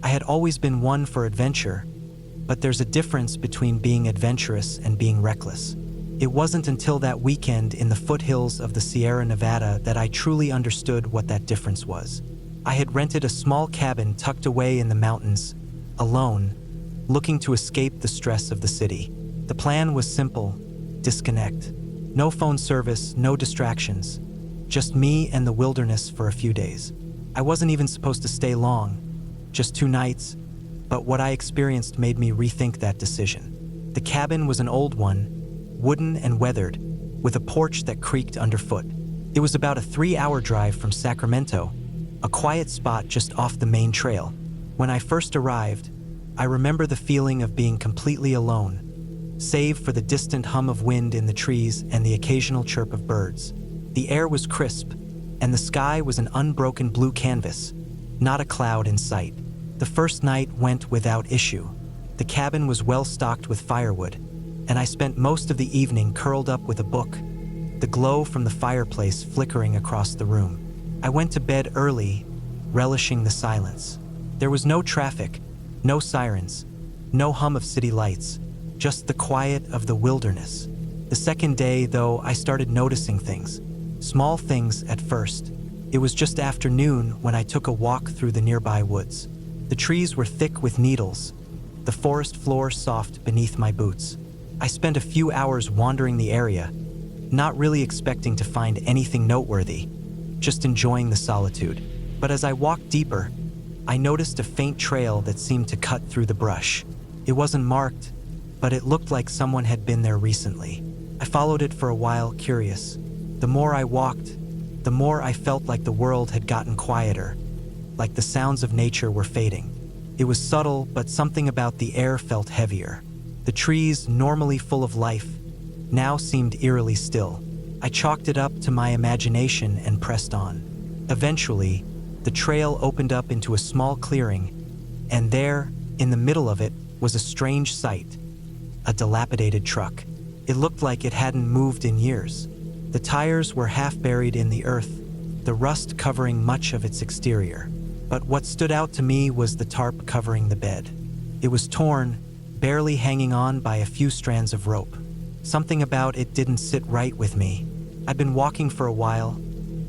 I had always been one for adventure, but there's a difference between being adventurous and being reckless. It wasn't until that weekend in the foothills of the Sierra Nevada that I truly understood what that difference was. I had rented a small cabin tucked away in the mountains, alone, looking to escape the stress of the city. The plan was simple: disconnect. No phone service, no distractions. Just me and the wilderness for a few days. I wasn't even supposed to stay long, just 2 nights, but what I experienced made me rethink that decision. The cabin was an old one, wooden and weathered, with a porch that creaked underfoot. It was about a 3-hour drive from Sacramento, a quiet spot just off the main trail. When I first arrived, I remember the feeling of being completely alone, save for the distant hum of wind in the trees and the occasional chirp of birds. The air was crisp, and the sky was an unbroken blue canvas, not a cloud in sight. The first night went without issue. The cabin was well stocked with firewood, and I spent most of the evening curled up with a book, the glow from the fireplace flickering across the room. I went to bed early, relishing the silence. There was no traffic, no sirens, no hum of city lights, just the quiet of the wilderness. The second day, though, I started noticing things. Small things at first. It was just afternoon when I took a walk through the nearby woods. The trees were thick with needles, the forest floor soft beneath my boots. I spent a few hours wandering the area, not really expecting to find anything noteworthy, just enjoying the solitude. But as I walked deeper, I noticed a faint trail that seemed to cut through the brush. It wasn't marked, but it looked like someone had been there recently. I followed it for a while, curious. The more I walked, the more I felt like the world had gotten quieter, like the sounds of nature were fading. It was subtle, but something about the air felt heavier. The trees, normally full of life, now seemed eerily still. I chalked it up to my imagination and pressed on. Eventually, the trail opened up into a small clearing, and there, in the middle of it, was a strange sight: a dilapidated truck. It looked like it hadn't moved in years. The tires were half buried in the earth, the rust covering much of its exterior. But what stood out to me was the tarp covering the bed. It was torn, barely hanging on by a few strands of rope. Something about it didn't sit right with me. I'd been walking for a while,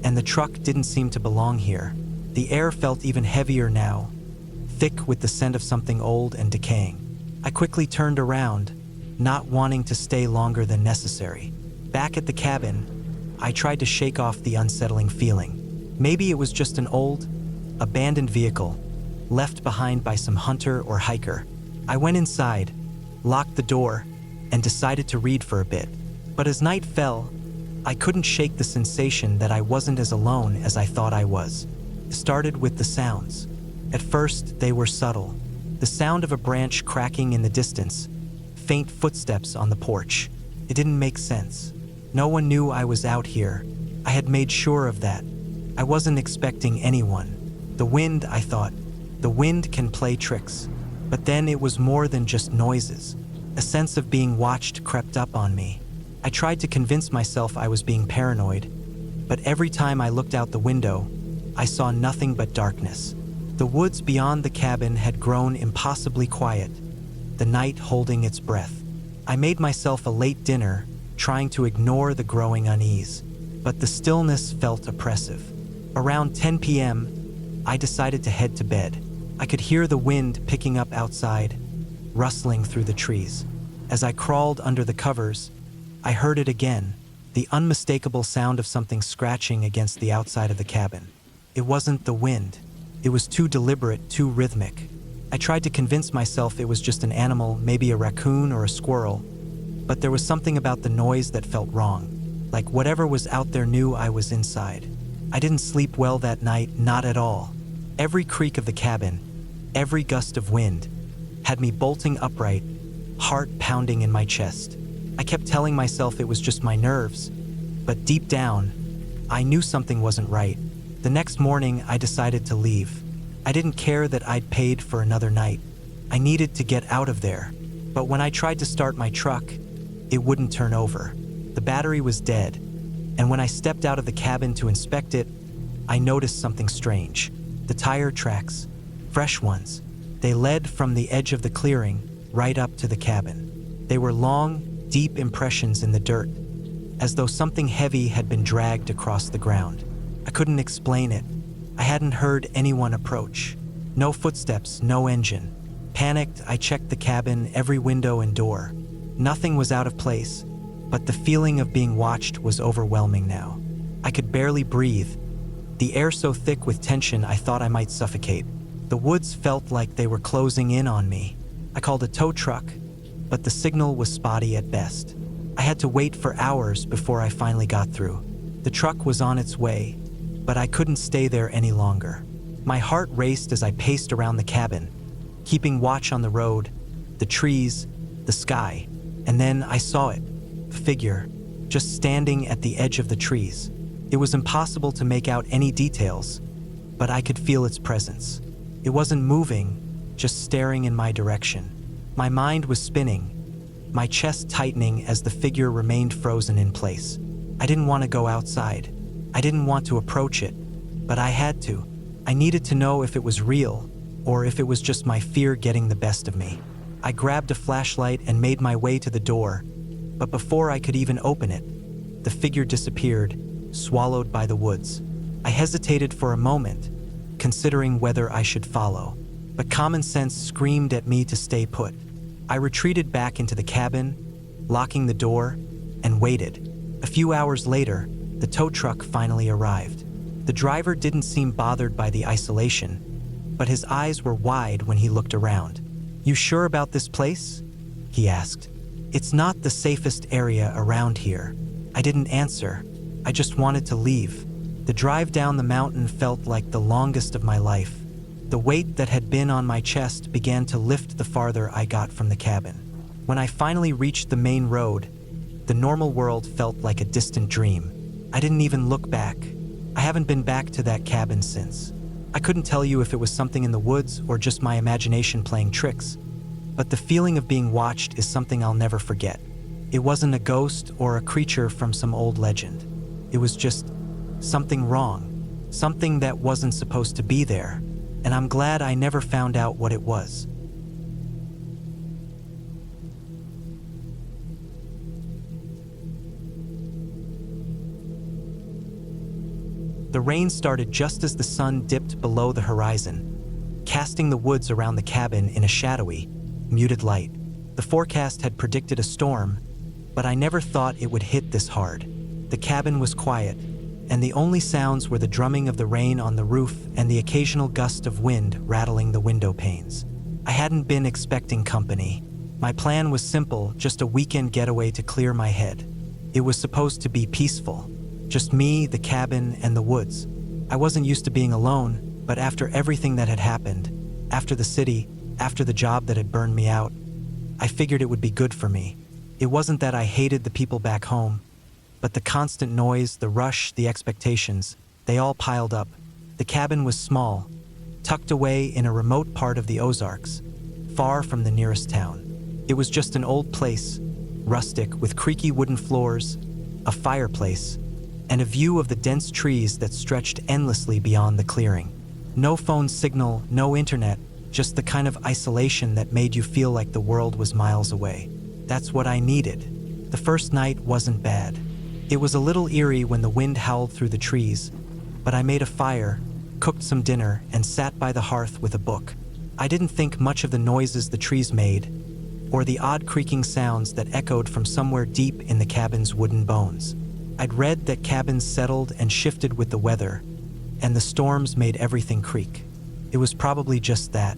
and the truck didn't seem to belong here. The air felt even heavier now, thick with the scent of something old and decaying. I quickly turned around, not wanting to stay longer than necessary. Back at the cabin, I tried to shake off the unsettling feeling. Maybe it was just an old, abandoned vehicle, left behind by some hunter or hiker. I went inside, locked the door, and decided to read for a bit. But as night fell, I couldn't shake the sensation that I wasn't as alone as I thought I was. It started with the sounds. At first, they were subtle. The sound of a branch cracking in the distance, faint footsteps on the porch. It didn't make sense. No one knew I was out here. I had made sure of that. I wasn't expecting anyone. The wind, I thought. The wind can play tricks. But then it was more than just noises. A sense of being watched crept up on me. I tried to convince myself I was being paranoid, but every time I looked out the window, I saw nothing but darkness. The woods beyond the cabin had grown impossibly quiet, the night holding its breath. I made myself a late dinner, trying to ignore the growing unease, but the stillness felt oppressive. Around 10 p.m., I decided to head to bed. I could hear the wind picking up outside, rustling through the trees. As I crawled under the covers, I heard it again, the unmistakable sound of something scratching against the outside of the cabin. It wasn't the wind. It was too deliberate, too rhythmic. I tried to convince myself it was just an animal, maybe a raccoon or a squirrel, but there was something about the noise that felt wrong, like whatever was out there knew I was inside. I didn't sleep well that night, not at all. Every creak of the cabin, every gust of wind, had me bolting upright, heart pounding in my chest. I kept telling myself it was just my nerves, but deep down, I knew something wasn't right. The next morning, I decided to leave. I didn't care that I'd paid for another night. I needed to get out of there. But when I tried to start my truck, it wouldn't turn over. The battery was dead, and when I stepped out of the cabin to inspect it, I noticed something strange. The tire tracks, fresh ones, They led from the edge of the clearing right up to the cabin. They were long, deep impressions in the dirt, as though something heavy had been dragged across the ground. I couldn't explain it. I hadn't heard anyone approach. No footsteps, no engine. Panicked, I checked the cabin, every window and door. Nothing was out of place, but the feeling of being watched was overwhelming now. I could barely breathe, the air so thick with tension I thought I might suffocate. The woods felt like they were closing in on me. I called a tow truck, but the signal was spotty at best. I had to wait for hours before I finally got through. The truck was on its way, but I couldn't stay there any longer. My heart raced as I paced around the cabin, keeping watch on the road, the trees, the sky, and then I saw it, a figure, just standing at the edge of the trees. It was impossible to make out any details, but I could feel its presence. It wasn't moving, just staring in my direction. My mind was spinning, my chest tightening as the figure remained frozen in place. I didn't want to go outside. I didn't want to approach it, but I had to. I needed to know if it was real, or if it was just my fear getting the best of me. I grabbed a flashlight and made my way to the door, but before I could even open it, the figure disappeared, swallowed by the woods. I hesitated for a moment, considering whether I should follow, but common sense screamed at me to stay put. I retreated back into the cabin, locking the door, and waited. A few hours later, the tow truck finally arrived. The driver didn't seem bothered by the isolation, but his eyes were wide when he looked around. "You sure about this place?" he asked. "It's not the safest area around here." I didn't answer. I just wanted to leave. The drive down the mountain felt like the longest of my life. The weight that had been on my chest began to lift the farther I got from the cabin. When I finally reached the main road, the normal world felt like a distant dream. I didn't even look back. I haven't been back to that cabin since. I couldn't tell you if it was something in the woods or just my imagination playing tricks, but the feeling of being watched is something I'll never forget. It wasn't a ghost or a creature from some old legend. It was just something wrong, something that wasn't supposed to be there, and I'm glad I never found out what it was. The rain started just as the sun dipped below the horizon, casting the woods around the cabin in a shadowy, muted light. The forecast had predicted a storm, but I never thought it would hit this hard. The cabin was quiet, and the only sounds were the drumming of the rain on the roof and the occasional gust of wind rattling the window panes. I hadn't been expecting company. My plan was simple, just a weekend getaway to clear my head. It was supposed to be peaceful, just me, the cabin, and the woods. I wasn't used to being alone, but after everything that had happened, after the city, after the job that had burned me out, I figured it would be good for me. It wasn't that I hated the people back home, but the constant noise, the rush, the expectations, they all piled up. The cabin was small, tucked away in a remote part of the Ozarks, far from the nearest town. It was just an old place, rustic, with creaky wooden floors, a fireplace, and a view of the dense trees that stretched endlessly beyond the clearing. No phone signal, no internet, just the kind of isolation that made you feel like the world was miles away. That's what I needed. The first night wasn't bad. It was a little eerie when the wind howled through the trees, but I made a fire, cooked some dinner, and sat by the hearth with a book. I didn't think much of the noises the trees made, or the odd creaking sounds that echoed from somewhere deep in the cabin's wooden bones. I'd read that cabins settled and shifted with the weather, and the storms made everything creak. It was probably just that.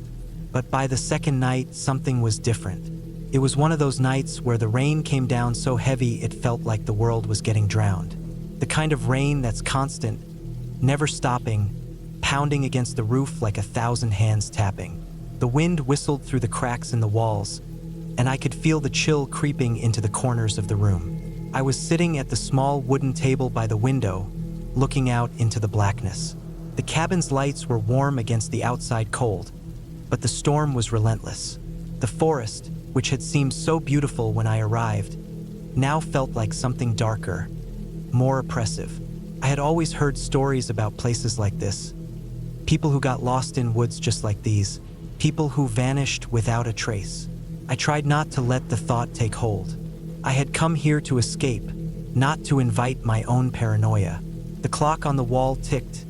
But by the second night, something was different. It was one of those nights where the rain came down so heavy it felt like the world was getting drowned. The kind of rain that's constant, never stopping, pounding against the roof like 1,000 hands tapping. The wind whistled through the cracks in the walls, and I could feel the chill creeping into the corners of the room. I was sitting at the small wooden table by the window, looking out into the blackness. The cabin's lights were warm against the outside cold, but the storm was relentless. The forest, which had seemed so beautiful when I arrived, now felt like something darker, more oppressive. I had always heard stories about places like this, people who got lost in woods just like these, people who vanished without a trace. I tried not to let the thought take hold. I had come here to escape, not to invite my own paranoia. The clock on the wall ticked,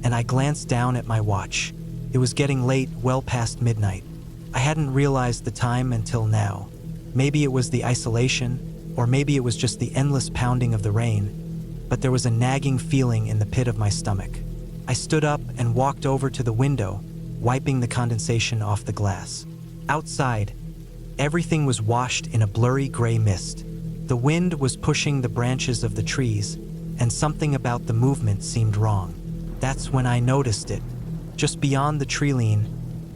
and I glanced down at my watch. It was getting late, well past midnight. I hadn't realized the time until now. Maybe it was the isolation, or maybe it was just the endless pounding of the rain, but there was a nagging feeling in the pit of my stomach. I stood up and walked over to the window, wiping the condensation off the glass. Outside, everything was washed in a blurry gray mist. The wind was pushing the branches of the trees, and something about the movement seemed wrong. That's when I noticed it. Just beyond the tree line,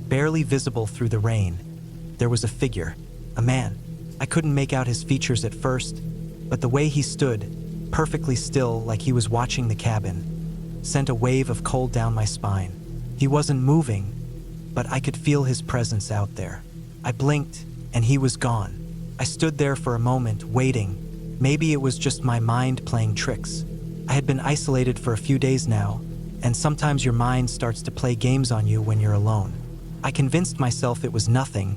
barely visible through the rain, there was a figure, a man. I couldn't make out his features at first, but the way he stood, perfectly still like he was watching the cabin, sent a wave of cold down my spine. He wasn't moving, but I could feel his presence out there. I blinked, and he was gone. I stood there for a moment, waiting. Maybe it was just my mind playing tricks. I had been isolated for a few days now, and sometimes your mind starts to play games on you when you're alone. I convinced myself it was nothing,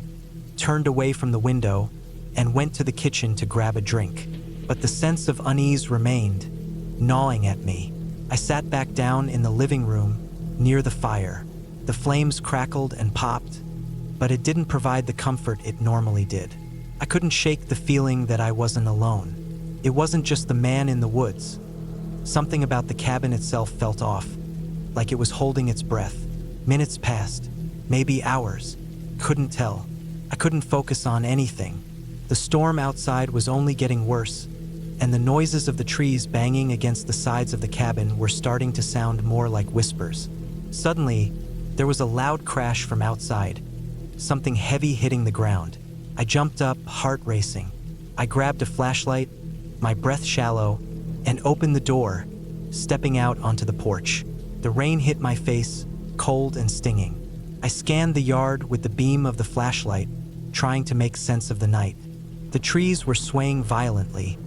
turned away from the window, and went to the kitchen to grab a drink. But the sense of unease remained, gnawing at me. I sat back down in the living room, near the fire. The flames crackled and popped, but it didn't provide the comfort it normally did. I couldn't shake the feeling that I wasn't alone. It wasn't just the man in the woods. Something about the cabin itself felt off, like it was holding its breath. Minutes passed, maybe hours. Couldn't tell. I couldn't focus on anything. The storm outside was only getting worse, and the noises of the trees banging against the sides of the cabin were starting to sound more like whispers. Suddenly, there was a loud crash from outside, something heavy hitting the ground. I jumped up, heart racing. I grabbed a flashlight, my breath shallow, and opened the door, stepping out onto the porch. The rain hit my face, cold and stinging. I scanned the yard with the beam of the flashlight, trying to make sense of the night. The trees were swaying violently,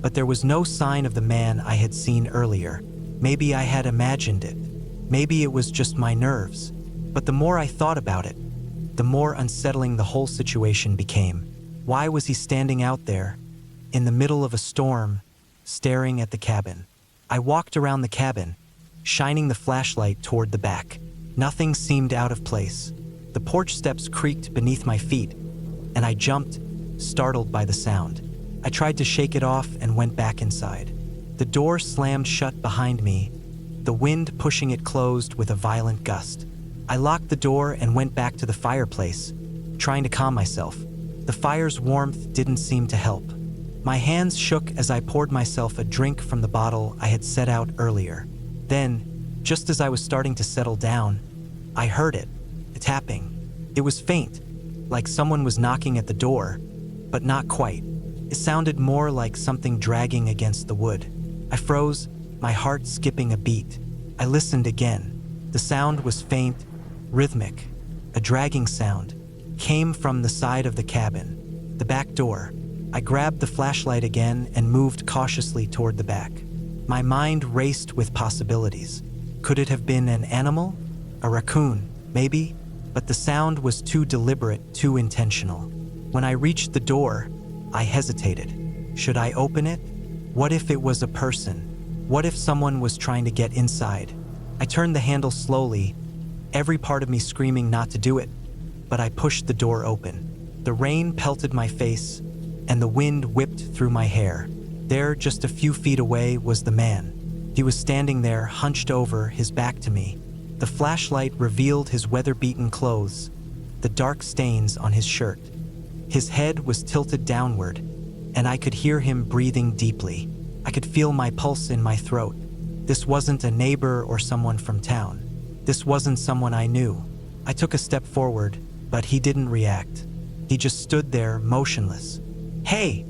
but there was no sign of the man I had seen earlier. Maybe I had imagined it. Maybe it was just my nerves. But the more I thought about it, the more unsettling the whole situation became. Why was he standing out there, in the middle of a storm, staring at the cabin? I walked around the cabin, shining the flashlight toward the back. Nothing seemed out of place. The porch steps creaked beneath my feet, and I jumped, startled by the sound. I tried to shake it off and went back inside. The door slammed shut behind me, the wind pushing it closed with a violent gust. I locked the door and went back to the fireplace, trying to calm myself. The fire's warmth didn't seem to help. My hands shook as I poured myself a drink from the bottle I had set out earlier. Then, just as I was starting to settle down, I heard it, a tapping. It was faint, like someone was knocking at the door, but not quite. It sounded more like something dragging against the wood. I froze, my heart skipping a beat. I listened again. The sound was faint, rhythmic. A dragging sound came from the side of the cabin, the back door. I grabbed the flashlight again and moved cautiously toward the back. My mind raced with possibilities. Could it have been an animal? A raccoon, maybe? But the sound was too deliberate, too intentional. When I reached the door, I hesitated. Should I open it? What if it was a person? What if someone was trying to get inside? I turned the handle slowly, every part of me screaming not to do it, but I pushed the door open. The rain pelted my face, and the wind whipped through my hair. There, just a few feet away, was the man. He was standing there, hunched over, his back to me. The flashlight revealed his weather-beaten clothes, the dark stains on his shirt. His head was tilted downward, and I could hear him breathing deeply. I could feel my pulse in my throat. This wasn't a neighbor or someone from town. This wasn't someone I knew. I took a step forward, but he didn't react. He just stood there, motionless. "Hey!"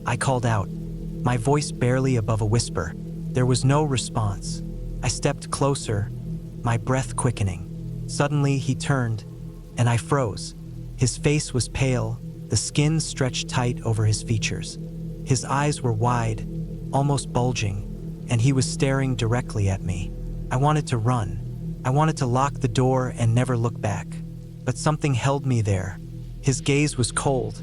I called out, my voice barely above a whisper. There was no response. I stepped closer, my breath quickening. Suddenly he turned, and I froze. His face was pale, the skin stretched tight over his features. His eyes were wide, almost bulging, and he was staring directly at me. I wanted to run. I wanted to lock the door and never look back. but something held me there. His gaze was cold,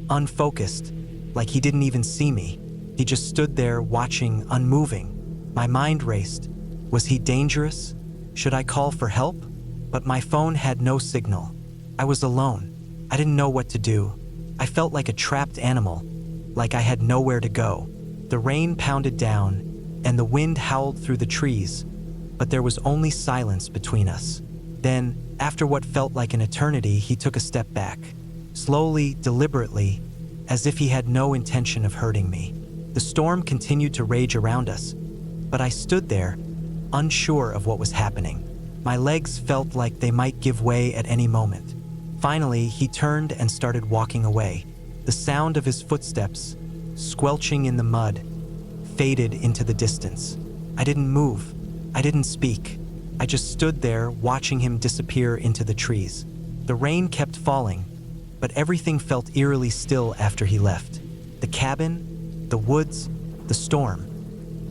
unfocused, like he didn't even see me. He just stood there watching, unmoving. My mind raced. Was he dangerous? Should I call for help? But my phone had no signal. I was alone. I didn't know what to do. I felt like a trapped animal, like I had nowhere to go. The rain pounded down, and the wind howled through the trees, but there was only silence between us. Then, after what felt like an eternity, he took a step back. Slowly, deliberately, as if he had no intention of hurting me. The storm continued to rage around us, but I stood there, unsure of what was happening. My legs felt like they might give way at any moment. Finally, he turned and started walking away. The sound of his footsteps, squelching in the mud, faded into the distance. I didn't move. I didn't speak. I just stood there watching him disappear into the trees. The rain kept falling, but everything felt eerily still after he left. The cabin, the woods, the storm.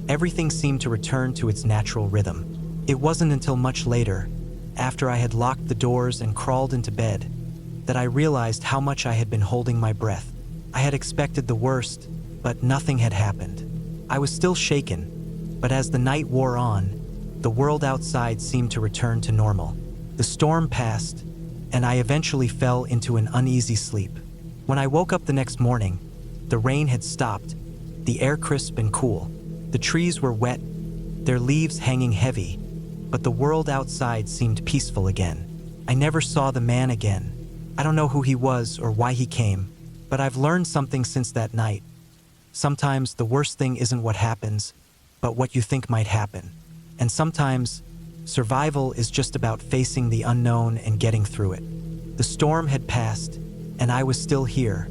Everything seemed to return to its natural rhythm. It wasn't until much later, after I had locked the doors and crawled into bed, that I realized how much I had been holding my breath. I had expected the worst, but nothing had happened. I was still shaken, but as the night wore on, the world outside seemed to return to normal. The storm passed, and I eventually fell into an uneasy sleep. When I woke up the next morning, the rain had stopped, the air crisp and cool. The trees were wet, their leaves hanging heavy, but the world outside seemed peaceful again. I never saw the man again. I don't know who he was or why he came, but I've learned something since that night. Sometimes the worst thing isn't what happens, but what you think might happen. And sometimes, survival is just about facing the unknown and getting through it. The storm had passed, and I was still here.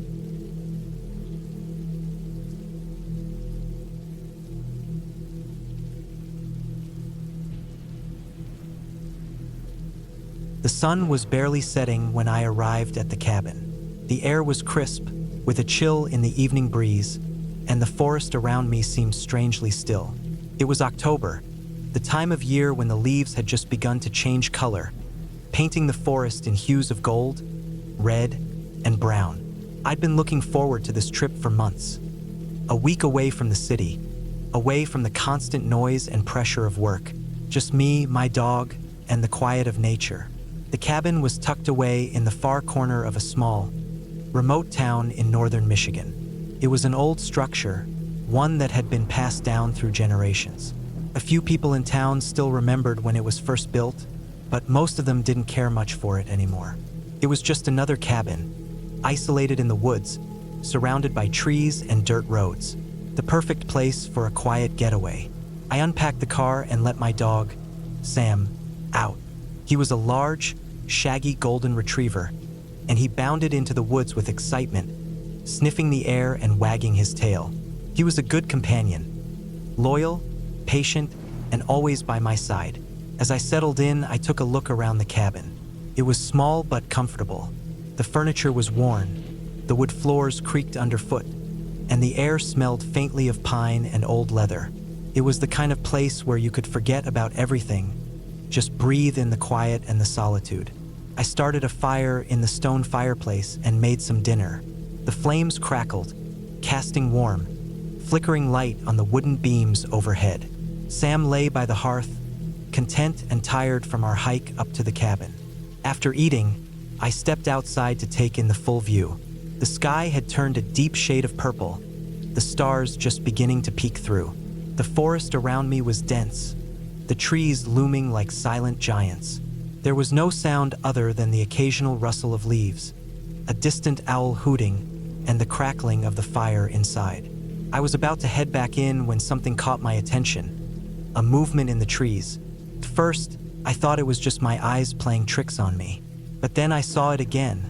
The sun was barely setting when I arrived at the cabin. The air was crisp, with a chill in the evening breeze, and the forest around me seemed strangely still. It was October, the time of year when the leaves had just begun to change color, painting the forest in hues of gold, red, and brown. I'd been looking forward to this trip for months. A week away from the city, away from the constant noise and pressure of work. Just me, my dog, and the quiet of nature. The cabin was tucked away in the far corner of a small, remote town in northern Michigan. It was an old structure, one that had been passed down through generations. A few people in town still remembered when it was first built, but most of them didn't care much for it anymore. It was just another cabin, isolated in the woods, surrounded by trees and dirt roads. The perfect place for a quiet getaway. I unpacked the car and let my dog, Sam, out. He was a large, shaggy golden retriever, and he bounded into the woods with excitement, sniffing the air and wagging his tail. He was a good companion, loyal, patient, and always by my side. As I settled in, I took a look around the cabin. It was small but comfortable. The furniture was worn, the wood floors creaked underfoot, and the air smelled faintly of pine and old leather. It was the kind of place where you could forget about everything, just breathe in the quiet and the solitude. I started a fire in the stone fireplace and made some dinner. The flames crackled, casting warm, flickering light on the wooden beams overhead. Sam lay by the hearth, content and tired from our hike up to the cabin. After eating, I stepped outside to take in the full view. The sky had turned a deep shade of purple, the stars just beginning to peek through. The forest around me was dense, the trees looming like silent giants. There was no sound other than the occasional rustle of leaves, a distant owl hooting, and the crackling of the fire inside. I was about to head back in when something caught my attention, a movement in the trees. At first, I thought it was just my eyes playing tricks on me. But then I saw it again,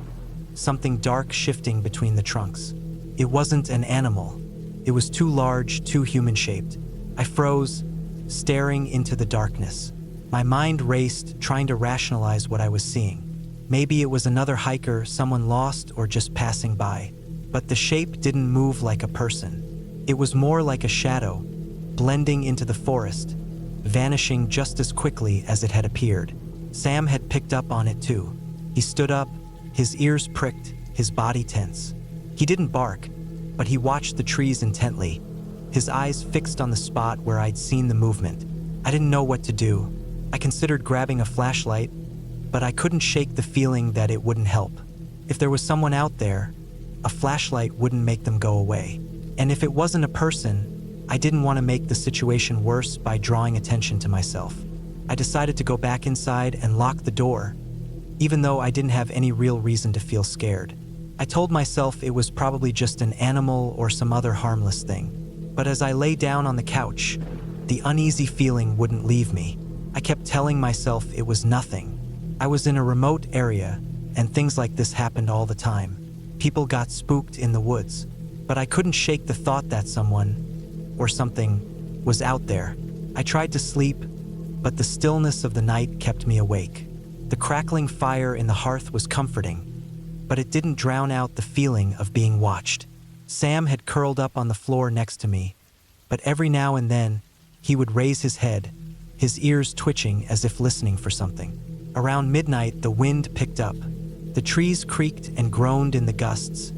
something dark shifting between the trunks. It wasn't an animal. It was too large, too human-shaped. I froze, staring into the darkness. My mind raced, trying to rationalize what I was seeing. Maybe it was another hiker, someone lost, or just passing by. But the shape didn't move like a person. It was more like a shadow, blending into the forest, vanishing just as quickly as it had appeared. Sam had picked up on it too. He stood up, his ears pricked, his body tense. He didn't bark, but he watched the trees intently, his eyes fixed on the spot where I'd seen the movement. I didn't know what to do. I considered grabbing a flashlight, but I couldn't shake the feeling that it wouldn't help. If there was someone out there, a flashlight wouldn't make them go away. And if it wasn't a person, I didn't want to make the situation worse by drawing attention to myself. I decided to go back inside and lock the door, even though I didn't have any real reason to feel scared. I told myself it was probably just an animal or some other harmless thing. But as I lay down on the couch, the uneasy feeling wouldn't leave me. I kept telling myself it was nothing. I was in a remote area, and things like this happened all the time. People got spooked in the woods, but I couldn't shake the thought that someone, or something, was out there. I tried to sleep, but the stillness of the night kept me awake. The crackling fire in the hearth was comforting, but it didn't drown out the feeling of being watched. Sam had curled up on the floor next to me, but every now and then, he would raise his head, his ears twitching as if listening for something. Around midnight, the wind picked up. The trees creaked and groaned in the gusts,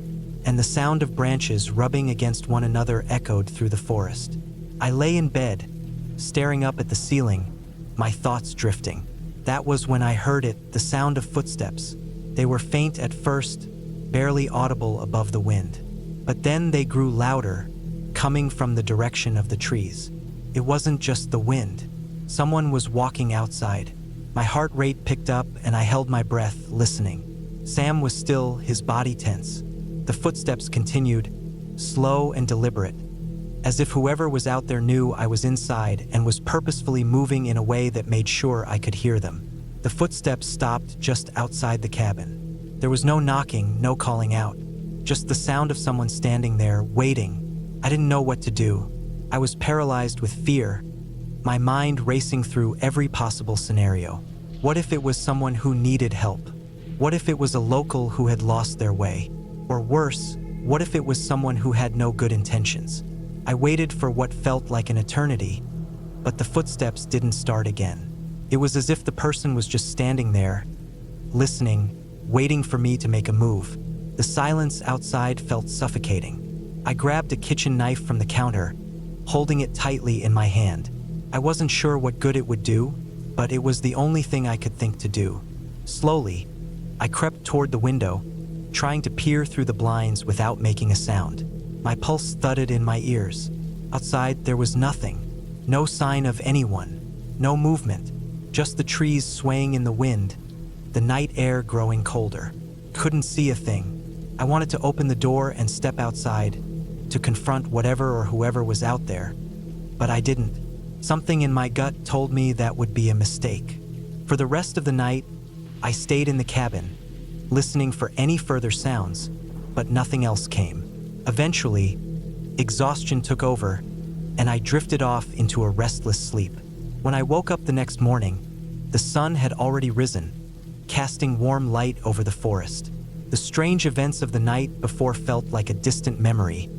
and the sound of branches rubbing against one another echoed through the forest. I lay in bed, staring up at the ceiling, my thoughts drifting. That was when I heard it, the sound of footsteps. They were faint at first, barely audible above the wind. But then they grew louder, coming from the direction of the trees. It wasn't just the wind. Someone was walking outside. My heart rate picked up and I held my breath, listening. Sam was still, his body tense. The footsteps continued, slow and deliberate, as if whoever was out there knew I was inside and was purposefully moving in a way that made sure I could hear them. The footsteps stopped just outside the cabin. There was no knocking, no calling out. Just the sound of someone standing there, waiting. I didn't know what to do. I was paralyzed with fear, my mind racing through every possible scenario. What if it was someone who needed help? What if it was a local who had lost their way? Or worse, what if it was someone who had no good intentions? I waited for what felt like an eternity, but the footsteps didn't start again. It was as if the person was just standing there, listening, waiting for me to make a move. The silence outside felt suffocating. I grabbed a kitchen knife from the counter, holding it tightly in my hand. I wasn't sure what good it would do, but it was the only thing I could think to do. Slowly, I crept toward the window, trying to peer through the blinds without making a sound. My pulse thudded in my ears. Outside, there was nothing. No sign of anyone. No movement. Just the trees swaying in the wind, the night air growing colder. Couldn't see a thing. I wanted to open the door and step outside, to confront whatever or whoever was out there, but I didn't. Something in my gut told me that would be a mistake. For the rest of the night, I stayed in the cabin, listening for any further sounds, but nothing else came. Eventually, exhaustion took over, and I drifted off into a restless sleep. When I woke up the next morning, the sun had already risen, casting warm light over the forest. The strange events of the night before felt like a distant memory,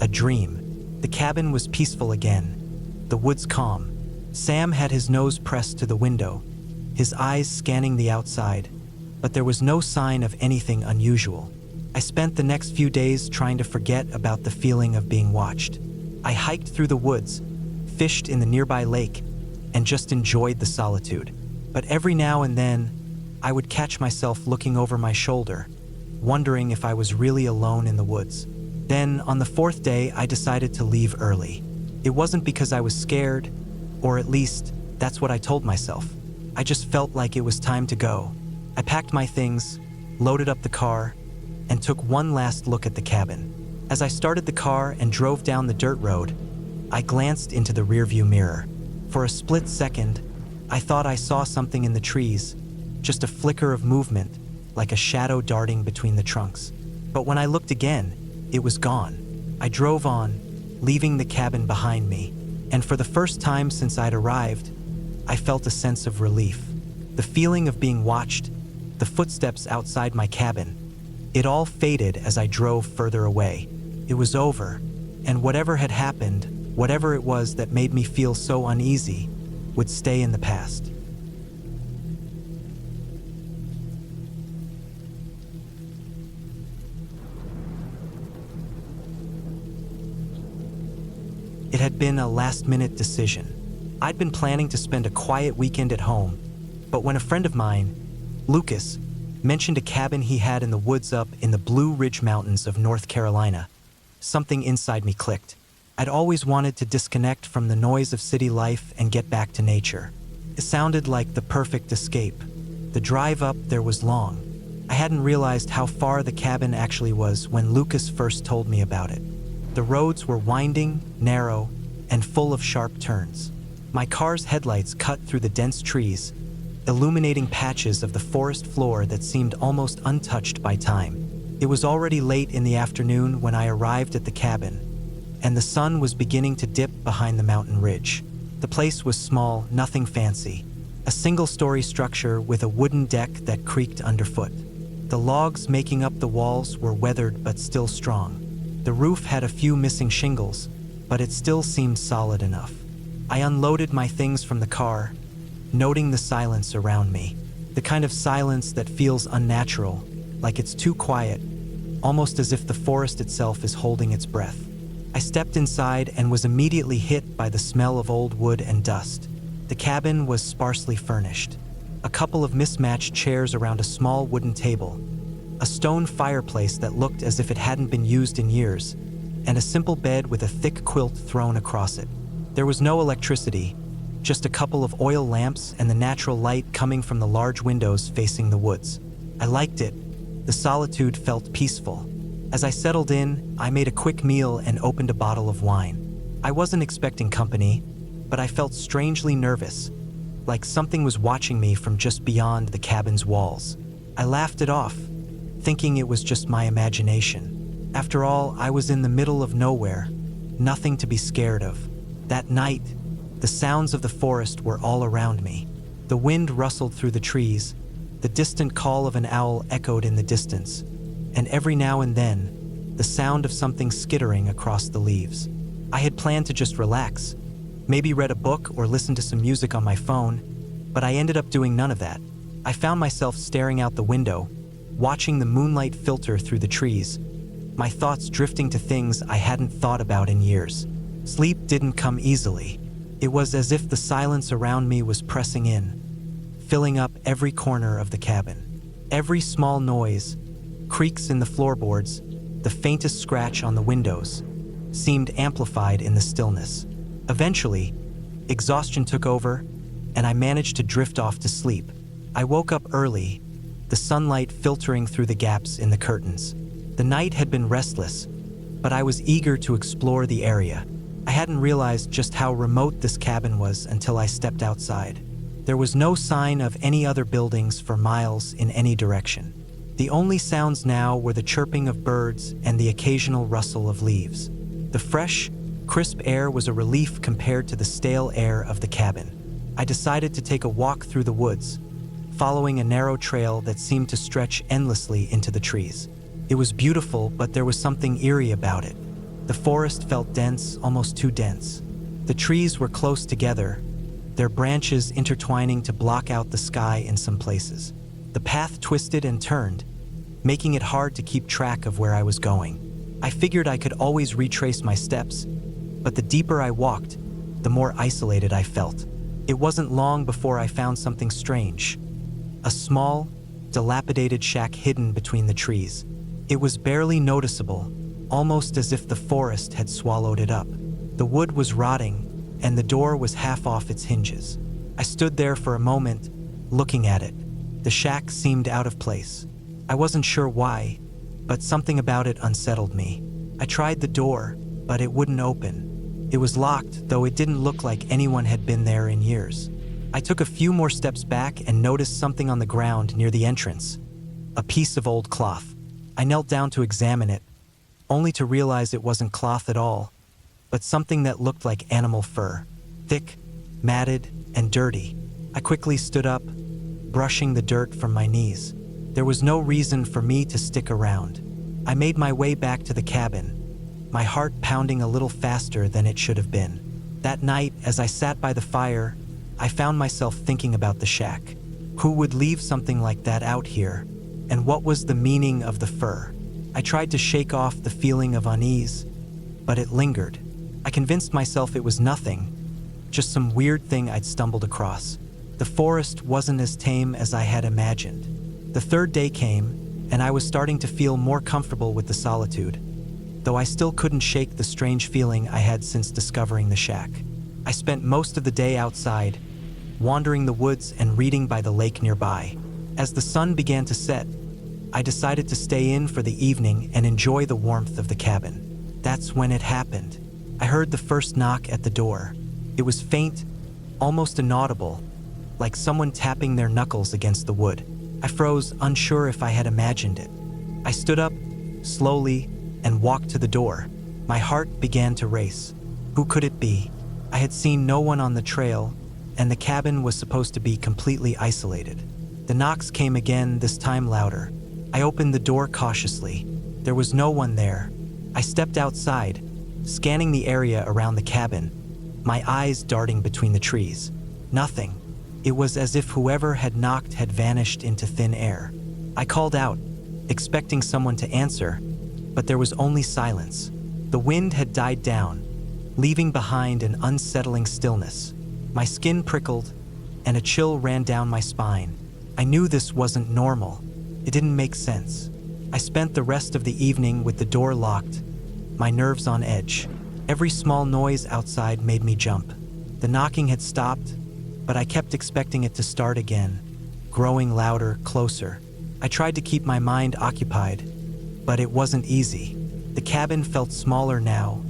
a dream. The cabin was peaceful again, the woods calm. Sam had his nose pressed to the window, his eyes scanning the outside, but there was no sign of anything unusual. I spent the next few days trying to forget about the feeling of being watched. I hiked through the woods, fished in the nearby lake, and just enjoyed the solitude. But every now and then, I would catch myself looking over my shoulder, wondering if I was really alone in the woods. Then, on the fourth day, I decided to leave early. It wasn't because I was scared, or at least, that's what I told myself. I just felt like it was time to go. I packed my things, loaded up the car, and took one last look at the cabin. As I started the car and drove down the dirt road, I glanced into the rearview mirror. For a split second, I thought I saw something in the trees, just a flicker of movement, like a shadow darting between the trunks. But when I looked again, it was gone. I drove on, leaving the cabin behind me, and for the first time since I'd arrived, I felt a sense of relief. The feeling of being watched, the footsteps outside my cabin, it all faded as I drove further away. It was over, and whatever had happened, whatever it was that made me feel so uneasy, would stay in the past. It had been a last-minute decision. I'd been planning to spend a quiet weekend at home, but when a friend of mine, Lucas, mentioned a cabin he had in the woods up in the Blue Ridge Mountains of North Carolina, something inside me clicked. I'd always wanted to disconnect from the noise of city life and get back to nature. It sounded like the perfect escape. The drive up there was long. I hadn't realized how far the cabin actually was when Lucas first told me about it. The roads were winding, narrow, and full of sharp turns. My car's headlights cut through the dense trees, illuminating patches of the forest floor that seemed almost untouched by time. It was already late in the afternoon when I arrived at the cabin, and the sun was beginning to dip behind the mountain ridge. The place was small, nothing fancy. A single-story structure with a wooden deck that creaked underfoot. The logs making up the walls were weathered but still strong. The roof had a few missing shingles, but it still seemed solid enough. I unloaded my things from the car, noting the silence around me. The kind of silence that feels unnatural, like it's too quiet, almost as if the forest itself is holding its breath. I stepped inside and was immediately hit by the smell of old wood and dust. The cabin was sparsely furnished. A couple of mismatched chairs around a small wooden table, a stone fireplace that looked as if it hadn't been used in years, and a simple bed with a thick quilt thrown across it. There was no electricity, just a couple of oil lamps and the natural light coming from the large windows facing the woods. I liked it. The solitude felt peaceful. As I settled in, I made a quick meal and opened a bottle of wine. I wasn't expecting company, but I felt strangely nervous, like something was watching me from just beyond the cabin's walls. I laughed it off, thinking it was just my imagination. After all, I was in the middle of nowhere, nothing to be scared of. That night, the sounds of the forest were all around me. The wind rustled through the trees, the distant call of an owl echoed in the distance, and every now and then, the sound of something skittering across the leaves. I had planned to just relax, maybe read a book or listen to some music on my phone, but I ended up doing none of that. I found myself staring out the window, watching the moonlight filter through the trees, my thoughts drifting to things I hadn't thought about in years. Sleep didn't come easily. It was as if the silence around me was pressing in, filling up every corner of the cabin. Every small noise, creaks in the floorboards, the faintest scratch on the windows, seemed amplified in the stillness. Eventually, exhaustion took over, and I managed to drift off to sleep. I woke up early, the sunlight filtering through the gaps in the curtains. The night had been restless, but I was eager to explore the area. I hadn't realized just how remote this cabin was until I stepped outside. There was no sign of any other buildings for miles in any direction. The only sounds now were the chirping of birds and the occasional rustle of leaves. The fresh, crisp air was a relief compared to the stale air of the cabin. I decided to take a walk through the woods, following a narrow trail that seemed to stretch endlessly into the trees. It was beautiful, but there was something eerie about it. The forest felt dense, almost too dense. The trees were close together, their branches intertwining to block out the sky in some places. The path twisted and turned, making it hard to keep track of where I was going. I figured I could always retrace my steps, but the deeper I walked, the more isolated I felt. It wasn't long before I found something strange. A small, dilapidated shack hidden between the trees. It was barely noticeable, almost as if the forest had swallowed it up. The wood was rotting, and the door was half off its hinges. I stood there for a moment, looking at it. The shack seemed out of place. I wasn't sure why, but something about it unsettled me. I tried the door, but it wouldn't open. It was locked, though it didn't look like anyone had been there in years. I took a few more steps back and noticed something on the ground near the entrance. A piece of old cloth. I knelt down to examine it, only to realize it wasn't cloth at all, but something that looked like animal fur. Thick, matted, and dirty. I quickly stood up, brushing the dirt from my knees. There was no reason for me to stick around. I made my way back to the cabin, my heart pounding a little faster than it should have been. That night, as I sat by the fire, I found myself thinking about the shack. Who would leave something like that out here? And what was the meaning of the fur? I tried to shake off the feeling of unease, but it lingered. I convinced myself it was nothing, just some weird thing I'd stumbled across. The forest wasn't as tame as I had imagined. The third day came, and I was starting to feel more comfortable with the solitude, though I still couldn't shake the strange feeling I had since discovering the shack. I spent most of the day outside, wandering the woods and reading by the lake nearby. As the sun began to set, I decided to stay in for the evening and enjoy the warmth of the cabin. That's when it happened. I heard the first knock at the door. It was faint, almost inaudible, like someone tapping their knuckles against the wood. I froze, unsure if I had imagined it. I stood up, slowly, and walked to the door. My heart began to race. Who could it be? I had seen no one on the trail, and the cabin was supposed to be completely isolated. The knocks came again, this time louder. I opened the door cautiously. There was no one there. I stepped outside, scanning the area around the cabin, my eyes darting between the trees. Nothing. It was as if whoever had knocked had vanished into thin air. I called out, expecting someone to answer, but there was only silence. The wind had died down, leaving behind an unsettling stillness. My skin prickled, and a chill ran down my spine. I knew this wasn't normal. It didn't make sense. I spent the rest of the evening with the door locked, my nerves on edge. Every small noise outside made me jump. The knocking had stopped, but I kept expecting it to start again, growing louder, closer. I tried to keep my mind occupied, but it wasn't easy. The cabin felt smaller now,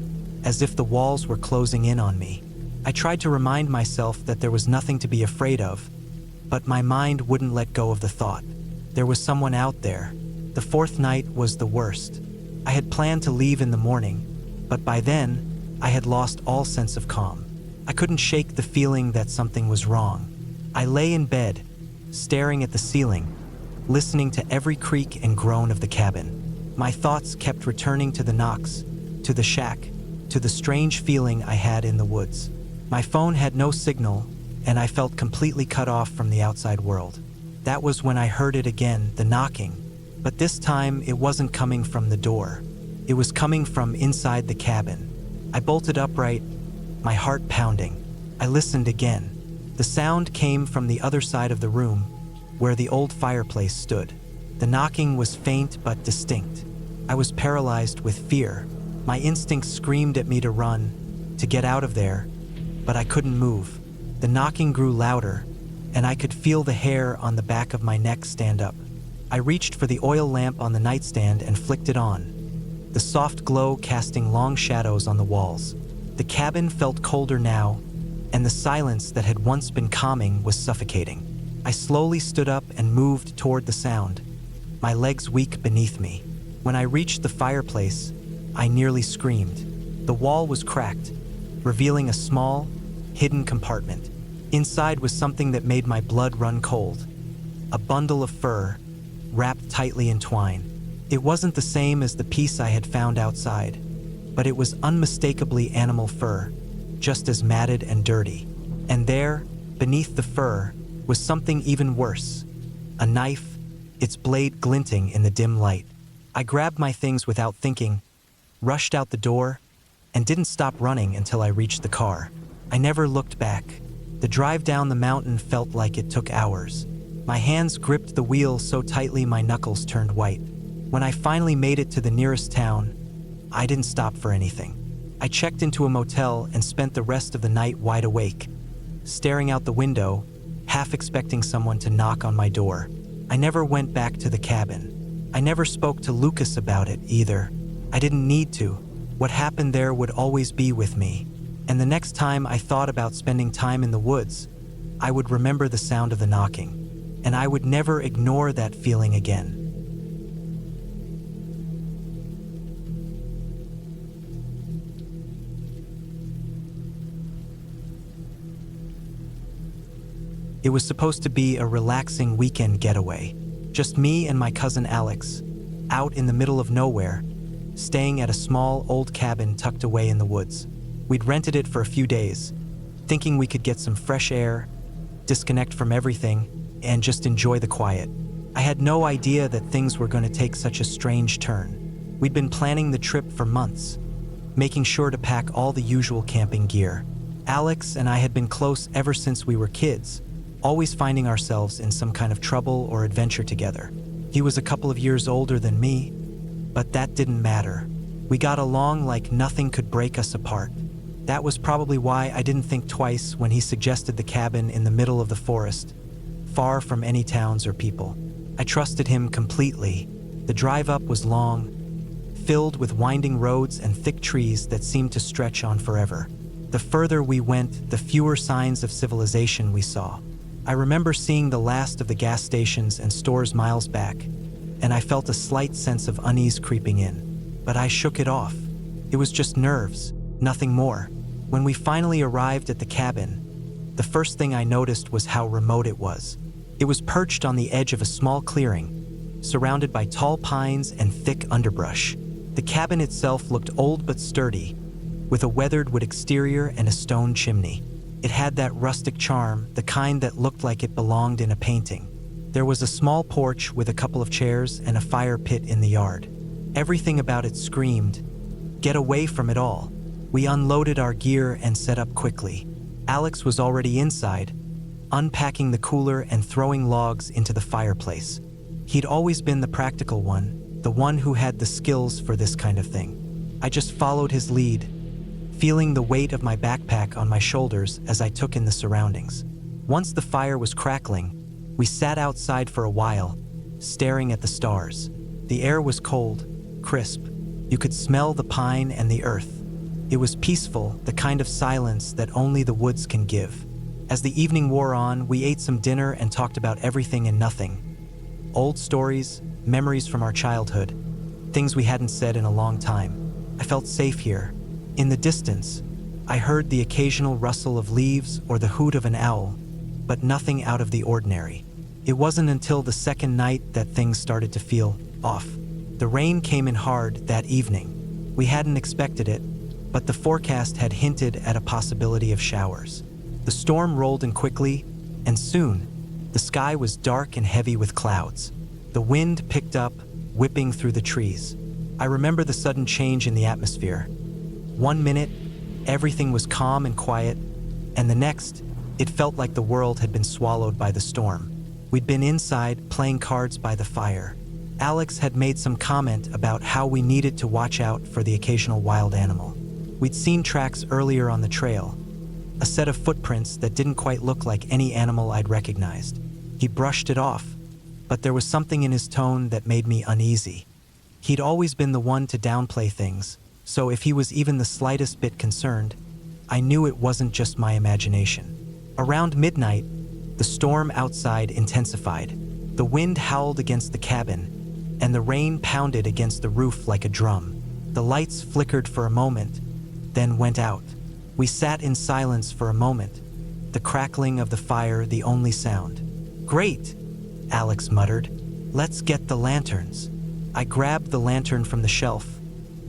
as if the walls were closing in on me. I tried to remind myself that there was nothing to be afraid of, but my mind wouldn't let go of the thought. There was someone out there. The fourth night was the worst. I had planned to leave in the morning, but by then, I had lost all sense of calm. I couldn't shake the feeling that something was wrong. I lay in bed, staring at the ceiling, listening to every creak and groan of the cabin. My thoughts kept returning to the knocks, to the shack, to the strange feeling I had in the woods. My phone had no signal, and I felt completely cut off from the outside world. That was when I heard it again, the knocking. But this time, it wasn't coming from the door. It was coming from inside the cabin. I bolted upright, my heart pounding. I listened again. The sound came from the other side of the room, where the old fireplace stood. The knocking was faint but distinct. I was paralyzed with fear. My instincts screamed at me to run, to get out of there, but I couldn't move. The knocking grew louder, and I could feel the hair on the back of my neck stand up. I reached for the oil lamp on the nightstand and flicked it on, the soft glow casting long shadows on the walls. The cabin felt colder now, and the silence that had once been calming was suffocating. I slowly stood up and moved toward the sound, my legs weak beneath me. When I reached the fireplace, I nearly screamed. The wall was cracked, revealing a small, hidden compartment. Inside was something that made my blood run cold. A bundle of fur, wrapped tightly in twine. It wasn't the same as the piece I had found outside, but it was unmistakably animal fur, just as matted and dirty. And there, beneath the fur, was something even worse. A knife, its blade glinting in the dim light. I grabbed my things without thinking, rushed out the door, and didn't stop running until I reached the car. I never looked back. The drive down the mountain felt like it took hours. My hands gripped the wheel so tightly my knuckles turned white. When I finally made it to the nearest town, I didn't stop for anything. I checked into a motel and spent the rest of the night wide awake, staring out the window, half expecting someone to knock on my door. I never went back to the cabin. I never spoke to Lucas about it either. I didn't need to. What happened there would always be with me. And the next time I thought about spending time in the woods, I would remember the sound of the knocking. And I would never ignore that feeling again. It was supposed to be a relaxing weekend getaway. Just me and my cousin Alex, out in the middle of nowhere, staying at a small old cabin tucked away in the woods. We'd rented it for a few days, thinking we could get some fresh air, disconnect from everything, and just enjoy the quiet. I had no idea that things were going to take such a strange turn. We'd been planning the trip for months, making sure to pack all the usual camping gear. Alex and I had been close ever since we were kids, always finding ourselves in some kind of trouble or adventure together. He was a couple of years older than me, but that didn't matter. We got along like nothing could break us apart. That was probably why I didn't think twice when he suggested the cabin in the middle of the forest, far from any towns or people. I trusted him completely. The drive up was long, filled with winding roads and thick trees that seemed to stretch on forever. The further we went, the fewer signs of civilization we saw. I remember seeing the last of the gas stations and stores miles back, and I felt a slight sense of unease creeping in. But I shook it off. It was just nerves, nothing more. When we finally arrived at the cabin, the first thing I noticed was how remote it was. It was perched on the edge of a small clearing, surrounded by tall pines and thick underbrush. The cabin itself looked old but sturdy, with a weathered wood exterior and a stone chimney. It had that rustic charm, the kind that looked like it belonged in a painting. There was a small porch with a couple of chairs and a fire pit in the yard. Everything about it screamed, "Get away from it all." We unloaded our gear and set up quickly. Alex was already inside, unpacking the cooler and throwing logs into the fireplace. He'd always been the practical one, the one who had the skills for this kind of thing. I just followed his lead, feeling the weight of my backpack on my shoulders as I took in the surroundings. Once the fire was crackling, we sat outside for a while, staring at the stars. The air was cold, crisp. You could smell the pine and the earth. It was peaceful, the kind of silence that only the woods can give. As the evening wore on, we ate some dinner and talked about everything and nothing. Old stories, memories from our childhood, things we hadn't said in a long time. I felt safe here. In the distance, I heard the occasional rustle of leaves or the hoot of an owl, but nothing out of the ordinary. It wasn't until the second night that things started to feel off. The rain came in hard that evening. We hadn't expected it, but the forecast had hinted at a possibility of showers. The storm rolled in quickly, and soon, the sky was dark and heavy with clouds. The wind picked up, whipping through the trees. I remember the sudden change in the atmosphere. One minute, everything was calm and quiet, and the next, it felt like the world had been swallowed by the storm. We'd been inside, playing cards by the fire. Alex had made some comment about how we needed to watch out for the occasional wild animal. We'd seen tracks earlier on the trail, a set of footprints that didn't quite look like any animal I'd recognized. He brushed it off, but there was something in his tone that made me uneasy. He'd always been the one to downplay things, so if he was even the slightest bit concerned, I knew it wasn't just my imagination. Around midnight, the storm outside intensified. The wind howled against the cabin, and the rain pounded against the roof like a drum. The lights flickered for a moment, then went out. We sat in silence for a moment, the crackling of the fire the only sound. "Great," Alex muttered. "Let's get the lanterns." I grabbed the lantern from the shelf,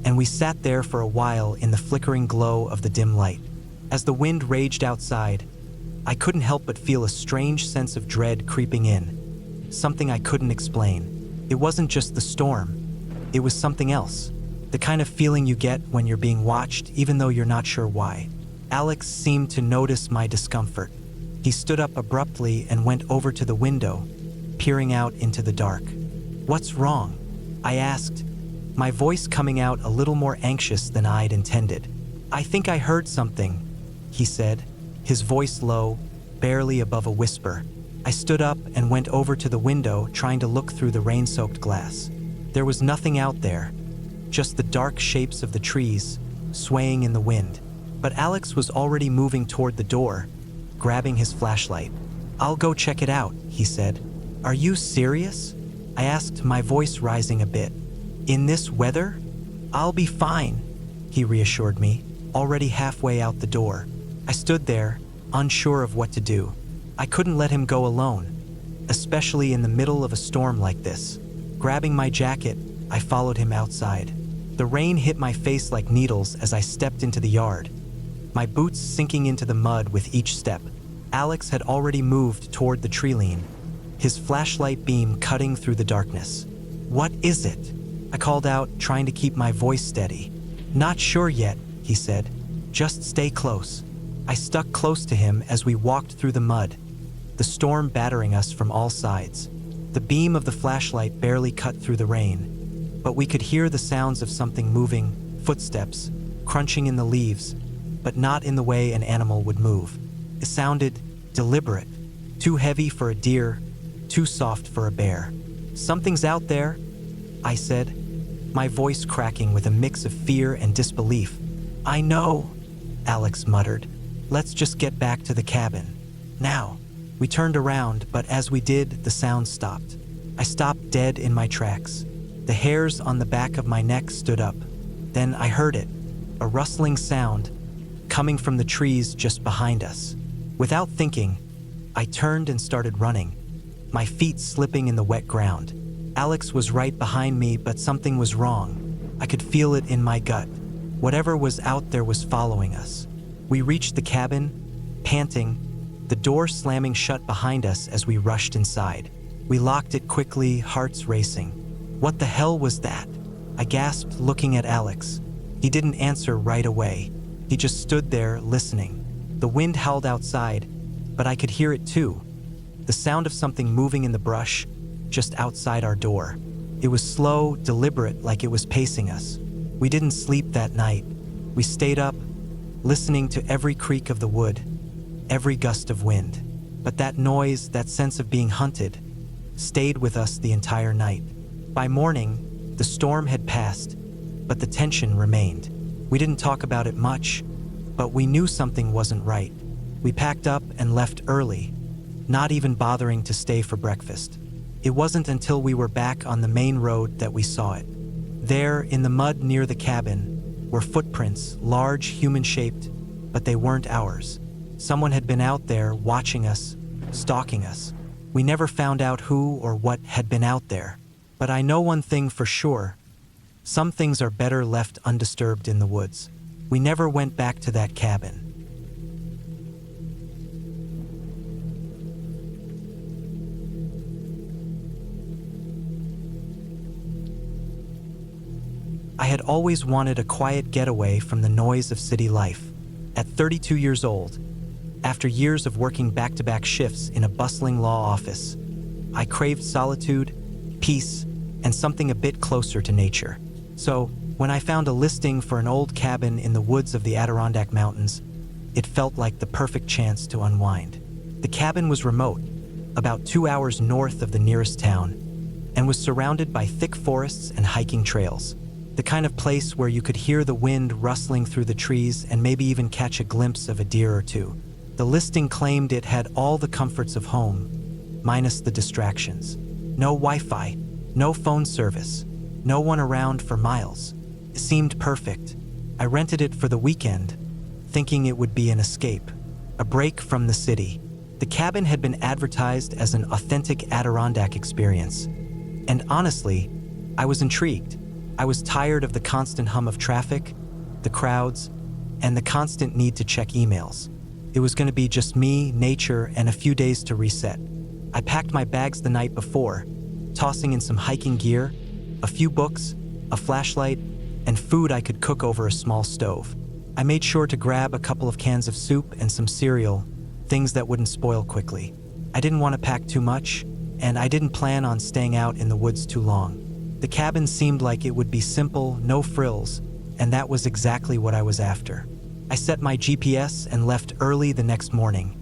and we sat there for a while in the flickering glow of the dim light. As the wind raged outside, I couldn't help but feel a strange sense of dread creeping in, something I couldn't explain. It wasn't just the storm, it was something else, the kind of feeling you get when you're being watched even though you're not sure why. Alex seemed to notice my discomfort. He stood up abruptly and went over to the window, peering out into the dark. "What's wrong?" I asked, my voice coming out a little more anxious than I'd intended. "I think I heard something," he said, his voice low, barely above a whisper. I stood up and went over to the window, trying to look through the rain-soaked glass. There was nothing out there, just the dark shapes of the trees, swaying in the wind. But Alex was already moving toward the door, grabbing his flashlight. "I'll go check it out," he said. "Are you serious?" I asked, my voice rising a bit. "In this weather? I'll be fine," he reassured me, already halfway out the door. I stood there, unsure of what to do. I couldn't let him go alone, especially in the middle of a storm like this. Grabbing my jacket, I followed him outside. The rain hit my face like needles as I stepped into the yard, my boots sinking into the mud with each step. Alex had already moved toward the tree line, his flashlight beam cutting through the darkness. "What is it?" I called out, trying to keep my voice steady. "Not sure yet," he said. "Just stay close." I stuck close to him as we walked through the mud, the storm battering us from all sides. The beam of the flashlight barely cut through the rain, but we could hear the sounds of something moving, footsteps, crunching in the leaves, but not in the way an animal would move. It sounded deliberate, too heavy for a deer, too soft for a bear. "Something's out there," I said, my voice cracking with a mix of fear and disbelief. "I know," Alex muttered. "Let's just get back to the cabin. Now." We turned around, but as we did, the sound stopped. I stopped dead in my tracks. The hairs on the back of my neck stood up. Then I heard it, a rustling sound, coming from the trees just behind us. Without thinking, I turned and started running, my feet slipping in the wet ground. Alex was right behind me, but something was wrong. I could feel it in my gut. Whatever was out there was following us. We reached the cabin, panting, the door slamming shut behind us as we rushed inside. We locked it quickly, hearts racing. "What the hell was that?" I gasped, looking at Alex. He didn't answer right away. He just stood there, listening. The wind howled outside, but I could hear it too. The sound of something moving in the brush, just outside our door. It was slow, deliberate, like it was pacing us. We didn't sleep that night. We stayed up, listening to every creak of the wood, every gust of wind. But that noise, that sense of being hunted, stayed with us the entire night. By morning, the storm had passed, but the tension remained. We didn't talk about it much, but we knew something wasn't right. We packed up and left early, not even bothering to stay for breakfast. It wasn't until we were back on the main road that we saw it. There, in the mud near the cabin, were footprints, large, human-shaped, but they weren't ours. Someone had been out there watching us, stalking us. We never found out who or what had been out there. But I know one thing for sure. Some things are better left undisturbed in the woods. We never went back to that cabin. I had always wanted a quiet getaway from the noise of city life. At 32 years old, after years of working back-to-back shifts in a bustling law office, I craved solitude, peace, and something a bit closer to nature. So, when I found a listing for an old cabin in the woods of the Adirondack Mountains, it felt like the perfect chance to unwind. The cabin was remote, about 2 hours north of the nearest town, and was surrounded by thick forests and hiking trails. The kind of place where you could hear the wind rustling through the trees and maybe even catch a glimpse of a deer or two. The listing claimed it had all the comforts of home, minus the distractions. No Wi-Fi, no phone service, no one around for miles. It seemed perfect. I rented it for the weekend, thinking it would be an escape, a break from the city. The cabin had been advertised as an authentic Adirondack experience. And honestly, I was intrigued. I was tired of the constant hum of traffic, the crowds, and the constant need to check emails. It was going to be just me, nature, and a few days to reset. I packed my bags the night before, tossing in some hiking gear, a few books, a flashlight, and food I could cook over a small stove. I made sure to grab a couple of cans of soup and some cereal, things that wouldn't spoil quickly. I didn't want to pack too much, and I didn't plan on staying out in the woods too long. The cabin seemed like it would be simple, no frills, and that was exactly what I was after. I set my GPS and left early the next morning,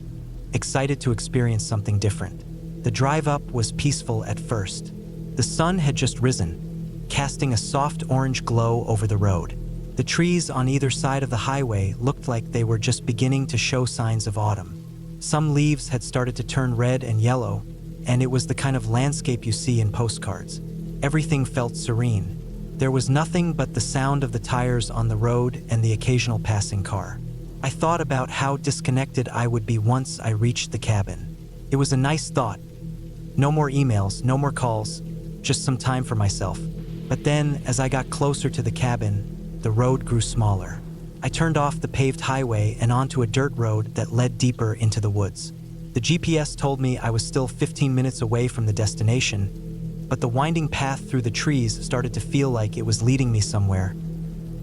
excited to experience something different. The drive up was peaceful at first. The sun had just risen, casting a soft orange glow over the road. The trees on either side of the highway looked like they were just beginning to show signs of autumn. Some leaves had started to turn red and yellow, and it was the kind of landscape you see in postcards. Everything felt serene. There was nothing but the sound of the tires on the road and the occasional passing car. I thought about how disconnected I would be once I reached the cabin. It was a nice thought. No more emails, no more calls, just some time for myself. But then, as I got closer to the cabin, the road grew smaller. I turned off the paved highway and onto a dirt road that led deeper into the woods. The GPS told me I was still 15 minutes away from the destination, but the winding path through the trees started to feel like it was leading me somewhere.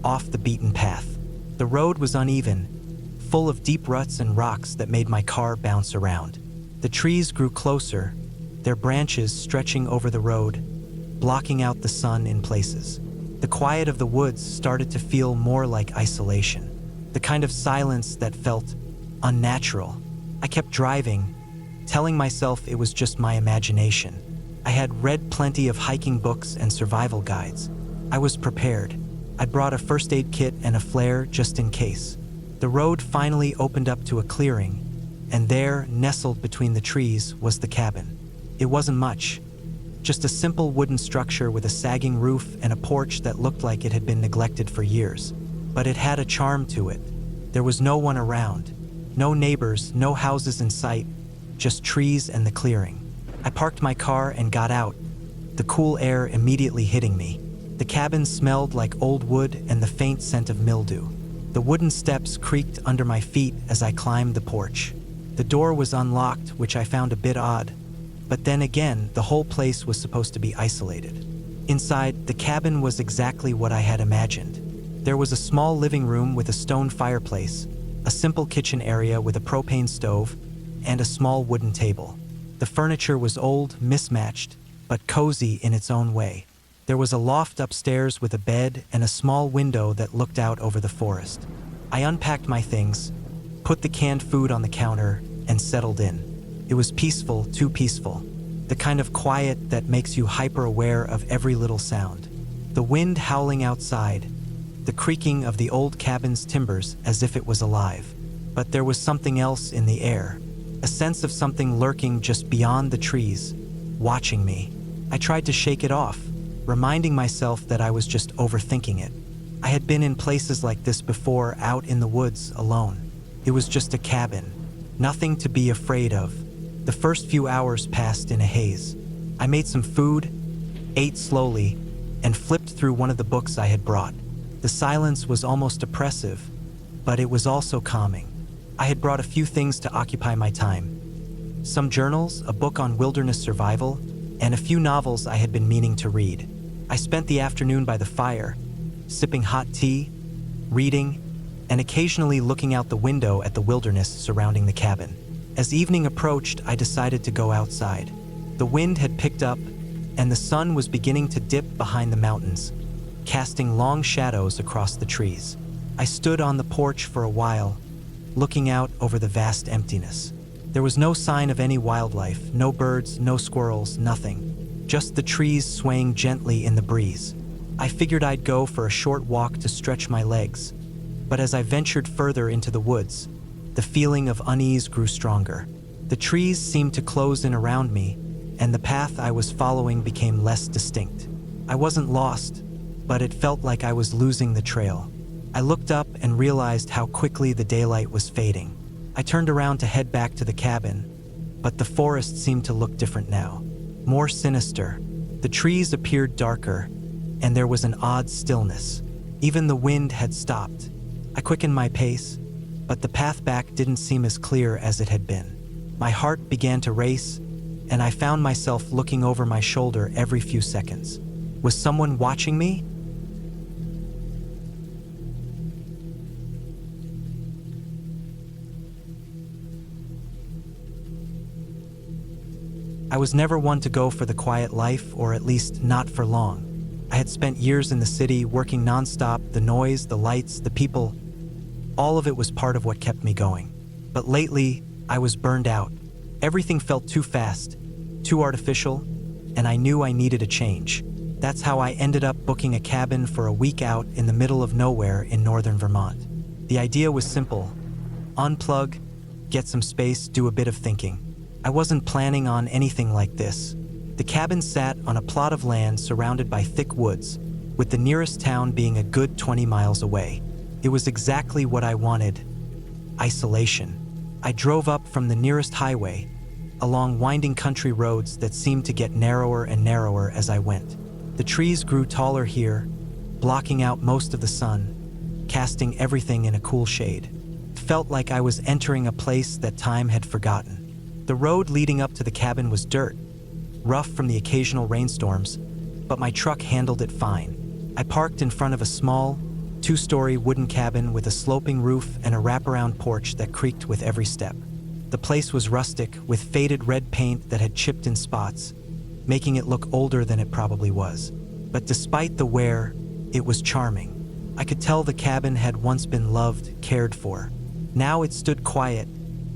off the beaten path. The road was uneven, full of deep ruts and rocks that made my car bounce around. The trees grew closer, their branches stretching over the road, blocking out the sun in places. The quiet of the woods started to feel more like isolation, the kind of silence that felt unnatural. I kept driving, telling myself it was just my imagination. I had read plenty of hiking books and survival guides. I was prepared. I'd brought a first aid kit and a flare just in case. The road finally opened up to a clearing, and there, nestled between the trees, was the cabin. It wasn't much, just a simple wooden structure with a sagging roof and a porch that looked like it had been neglected for years. But it had a charm to it. There was no one around, no neighbors, no houses in sight, just trees and the clearing. I parked my car and got out, the cool air immediately hitting me. The cabin smelled like old wood and the faint scent of mildew. The wooden steps creaked under my feet as I climbed the porch. The door was unlocked, which I found a bit odd. But then again, the whole place was supposed to be isolated. Inside, the cabin was exactly what I had imagined. There was a small living room with a stone fireplace, a simple kitchen area with a propane stove, and a small wooden table. The furniture was old, mismatched, but cozy in its own way. There was a loft upstairs with a bed and a small window that looked out over the forest. I unpacked my things, put the canned food on the counter, and settled in. It was peaceful, too peaceful. The kind of quiet that makes you hyper-aware of every little sound. The wind howling outside, the creaking of the old cabin's timbers as if it was alive. But there was something else in the air, a sense of something lurking just beyond the trees, watching me. I tried to shake it off, reminding myself that I was just overthinking it. I had been in places like this before, out in the woods, alone. It was just a cabin, nothing to be afraid of. The first few hours passed in a haze. I made some food, ate slowly, and flipped through one of the books I had brought. The silence was almost oppressive, but it was also calming. I had brought a few things to occupy my time. Some journals, a book on wilderness survival, and a few novels I had been meaning to read. I spent the afternoon by the fire, sipping hot tea, reading, and occasionally looking out the window at the wilderness surrounding the cabin. As evening approached, I decided to go outside. The wind had picked up, and the sun was beginning to dip behind the mountains, casting long shadows across the trees. I stood on the porch for a while, looking out over the vast emptiness. There was no sign of any wildlife, no birds, no squirrels, nothing. Just the trees swaying gently in the breeze. I figured I'd go for a short walk to stretch my legs, but as I ventured further into the woods, the feeling of unease grew stronger. The trees seemed to close in around me, and the path I was following became less distinct. I wasn't lost, but it felt like I was losing the trail. I looked up and realized how quickly the daylight was fading. I turned around to head back to the cabin, but the forest seemed to look different now, more sinister. The trees appeared darker, and there was an odd stillness. Even the wind had stopped. I quickened my pace, but the path back didn't seem as clear as it had been. My heart began to race, and I found myself looking over my shoulder every few seconds. Was someone watching me? I was never one to go for the quiet life, or at least not for long. I had spent years in the city, working nonstop, the noise, the lights, the people. All of it was part of what kept me going. But lately, I was burned out. Everything felt too fast, too artificial, and I knew I needed a change. That's how I ended up booking a cabin for a week out in the middle of nowhere in northern Vermont. The idea was simple: unplug, get some space, do a bit of thinking. I wasn't planning on anything like this. The cabin sat on a plot of land surrounded by thick woods, with the nearest town being a good 20 miles away. It was exactly what I wanted: isolation. I drove up from the nearest highway, along winding country roads that seemed to get narrower and narrower as I went. The trees grew taller here, blocking out most of the sun, casting everything in a cool shade. It felt like I was entering a place that time had forgotten. The road leading up to the cabin was dirt, rough from the occasional rainstorms, but my truck handled it fine. I parked in front of a small, two-story wooden cabin with a sloping roof and a wraparound porch that creaked with every step. The place was rustic, with faded red paint that had chipped in spots, making it look older than it probably was. But despite the wear, it was charming. I could tell the cabin had once been loved, cared for. Now it stood quiet,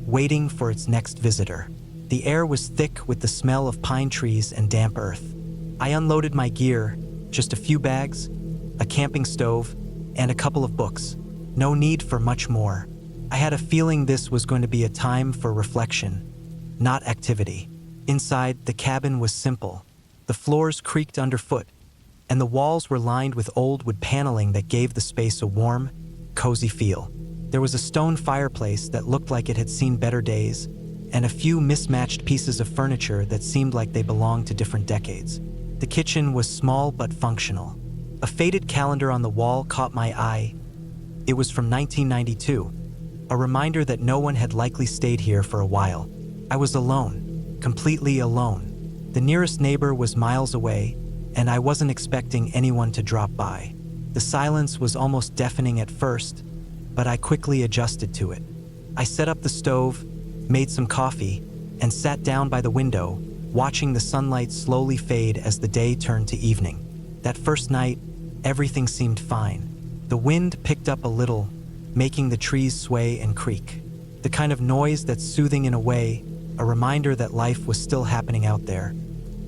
waiting for its next visitor. The air was thick with the smell of pine trees and damp earth. I unloaded my gear, just a few bags, a camping stove, and a couple of books. No need for much more. I had a feeling this was going to be a time for reflection, not activity. Inside, the cabin was simple. The floors creaked underfoot, and the walls were lined with old wood paneling that gave the space a warm, cozy feel. There was a stone fireplace that looked like it had seen better days, and a few mismatched pieces of furniture that seemed like they belonged to different decades. The kitchen was small but functional. A faded calendar on the wall caught my eye. It was from 1992, a reminder that no one had likely stayed here for a while. I was alone, completely alone. The nearest neighbor was miles away, and I wasn't expecting anyone to drop by. The silence was almost deafening at first, but I quickly adjusted to it. I set up the stove, made some coffee, and sat down by the window, watching the sunlight slowly fade as the day turned to evening. That first night, everything seemed fine. The wind picked up a little, making the trees sway and creak. The kind of noise that's soothing in a way, a reminder that life was still happening out there,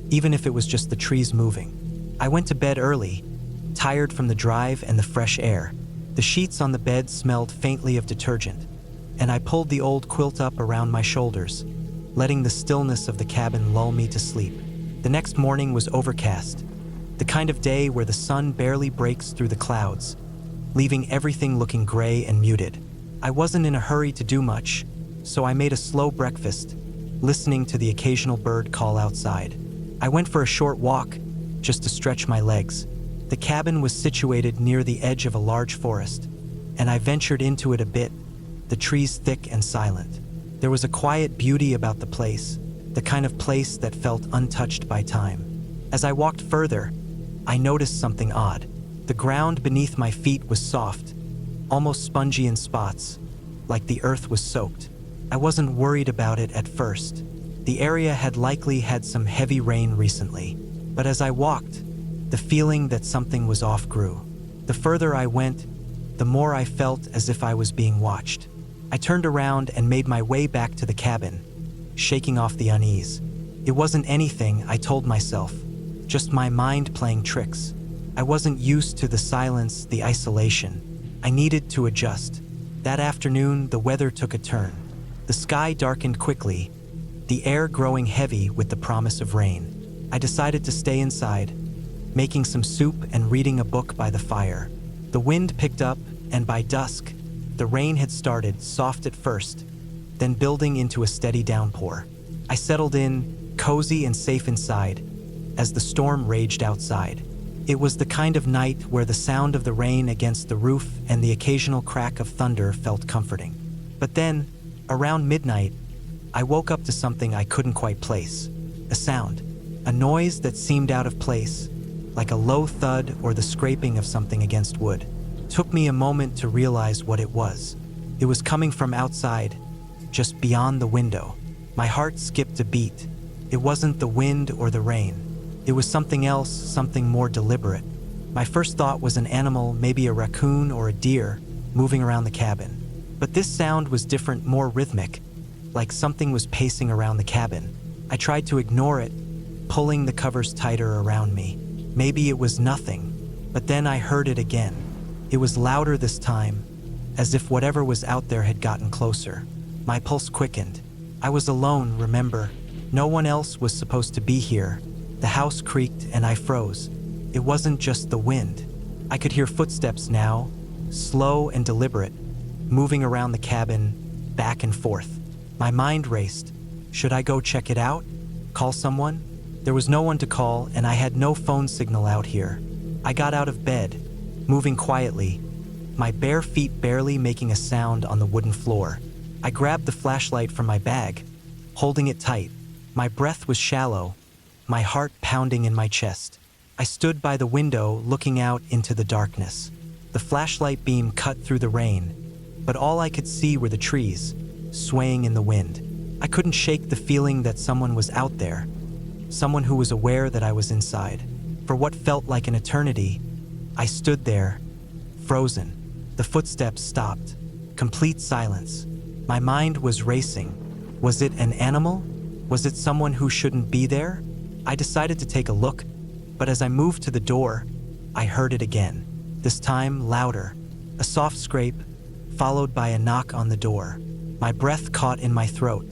even if it was just the trees moving. I went to bed early, tired from the drive and the fresh air. The sheets on the bed smelled faintly of detergent, and I pulled the old quilt up around my shoulders, letting the stillness of the cabin lull me to sleep. The next morning was overcast, the kind of day where the sun barely breaks through the clouds, leaving everything looking gray and muted. I wasn't in a hurry to do much, so I made a slow breakfast, listening to the occasional bird call outside. I went for a short walk, just to stretch my legs. The cabin was situated near the edge of a large forest, and I ventured into it a bit, the trees thick and silent. There was a quiet beauty about the place, the kind of place that felt untouched by time. As I walked further, I noticed something odd. The ground beneath my feet was soft, almost spongy in spots, like the earth was soaked. I wasn't worried about it at first. The area had likely had some heavy rain recently, but as I walked, the feeling that something was off grew. The further I went, the more I felt as if I was being watched. I turned around and made my way back to the cabin, shaking off the unease. It wasn't anything, I told myself, just my mind playing tricks. I wasn't used to the silence, the isolation. I needed to adjust. That afternoon, the weather took a turn. The sky darkened quickly, the air growing heavy with the promise of rain. I decided to stay inside, making some soup and reading a book by the fire. The wind picked up, and by dusk, the rain had started, soft at first, then building into a steady downpour. I settled in, cozy and safe inside, as the storm raged outside. It was the kind of night where the sound of the rain against the roof and the occasional crack of thunder felt comforting. But then, around midnight, I woke up to something I couldn't quite place. A sound, a noise that seemed out of place, like a low thud or the scraping of something against wood. It took me a moment to realize what it was. It was coming from outside, just beyond the window. My heart skipped a beat. It wasn't the wind or the rain. It was something else, something more deliberate. My first thought was an animal, maybe a raccoon or a deer, moving around the cabin. But this sound was different, more rhythmic, like something was pacing around the cabin. I tried to ignore it, pulling the covers tighter around me. Maybe it was nothing, but then I heard it again. It was louder this time, as if whatever was out there had gotten closer. My pulse quickened. I was alone, remember. No one else was supposed to be here. The house creaked and I froze. It wasn't just the wind. I could hear footsteps now, slow and deliberate, moving around the cabin, back and forth. My mind raced. Should I go check it out? Call someone? There was no one to call and I had no phone signal out here. I got out of bed, moving quietly, my bare feet barely making a sound on the wooden floor. I grabbed the flashlight from my bag, holding it tight. My breath was shallow, my heart pounding in my chest. I stood by the window looking out into the darkness. The The flashlight beam cut through the rain, but all I could see were the trees, swaying in the wind. I couldn't shake the feeling that someone was out there, someone who was aware that I was inside. For what felt like an eternity, I stood there, frozen. The footsteps stopped. Complete silence. My mind was racing. Was it an animal? Was it someone who shouldn't be there? I decided to take a look, but as I moved to the door, I heard it again. This time louder. A soft scrape, followed by a knock on the door. My breath caught in my throat.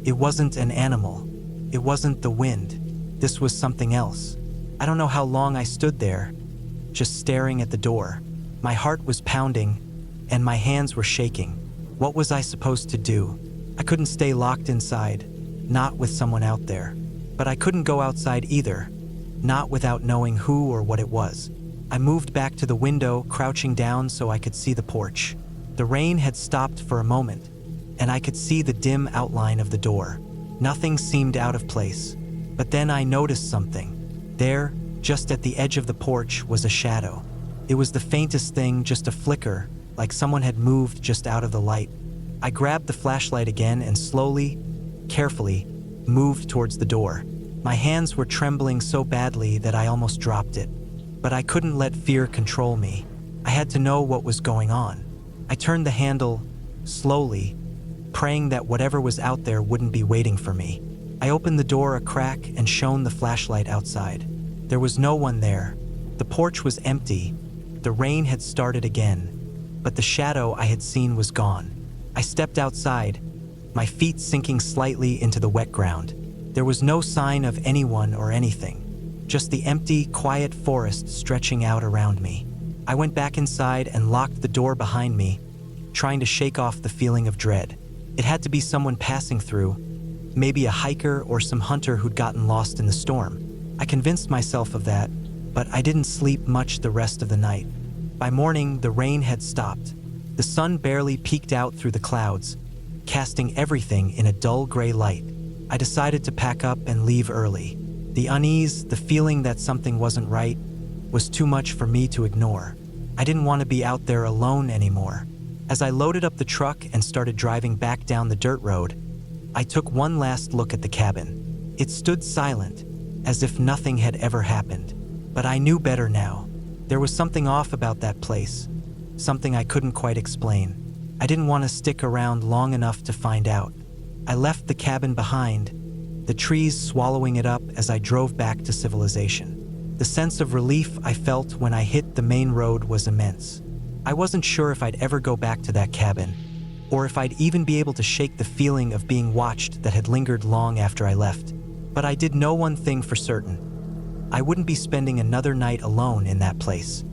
It wasn't an animal. It wasn't the wind. This was something else. I don't know how long I stood there, just staring at the door. My heart was pounding, and my hands were shaking. What was I supposed to do? I couldn't stay locked inside, not with someone out there. But I couldn't go outside either, not without knowing who or what it was. I moved back to the window, crouching down so I could see the porch. The rain had stopped for a moment, and I could see the dim outline of the door. Nothing seemed out of place. But then I noticed something. There, just at the edge of the porch, was a shadow. It was the faintest thing, just a flicker, like someone had moved just out of the light. I grabbed the flashlight again and slowly, carefully, moved towards the door. My hands were trembling so badly that I almost dropped it. But I couldn't let fear control me. I had to know what was going on. I turned the handle, slowly, praying that whatever was out there wouldn't be waiting for me. I opened the door a crack and shone the flashlight outside. There was no one there. The porch was empty. The rain had started again, but the shadow I had seen was gone. I stepped outside, my feet sinking slightly into the wet ground. There was no sign of anyone or anything, just the empty, quiet forest stretching out around me. I went back inside and locked the door behind me, trying to shake off the feeling of dread. It had to be someone passing through, maybe a hiker or some hunter who'd gotten lost in the storm. I convinced myself of that, but I didn't sleep much the rest of the night. By morning, the rain had stopped. The sun barely peeked out through the clouds, casting everything in a dull gray light. I decided to pack up and leave early. The unease, the feeling that something wasn't right, was too much for me to ignore. I didn't want to be out there alone anymore. As I loaded up the truck and started driving back down the dirt road, I took one last look at the cabin. It stood silent, as if nothing had ever happened. But I knew better now. There was something off about that place, something I couldn't quite explain. I didn't want to stick around long enough to find out. I left the cabin behind, the trees swallowing it up as I drove back to civilization. The sense of relief I felt when I hit the main road was immense. I wasn't sure if I'd ever go back to that cabin, or if I'd even be able to shake the feeling of being watched that had lingered long after I left. But I did know one thing for certain. I wouldn't be spending another night alone in that place.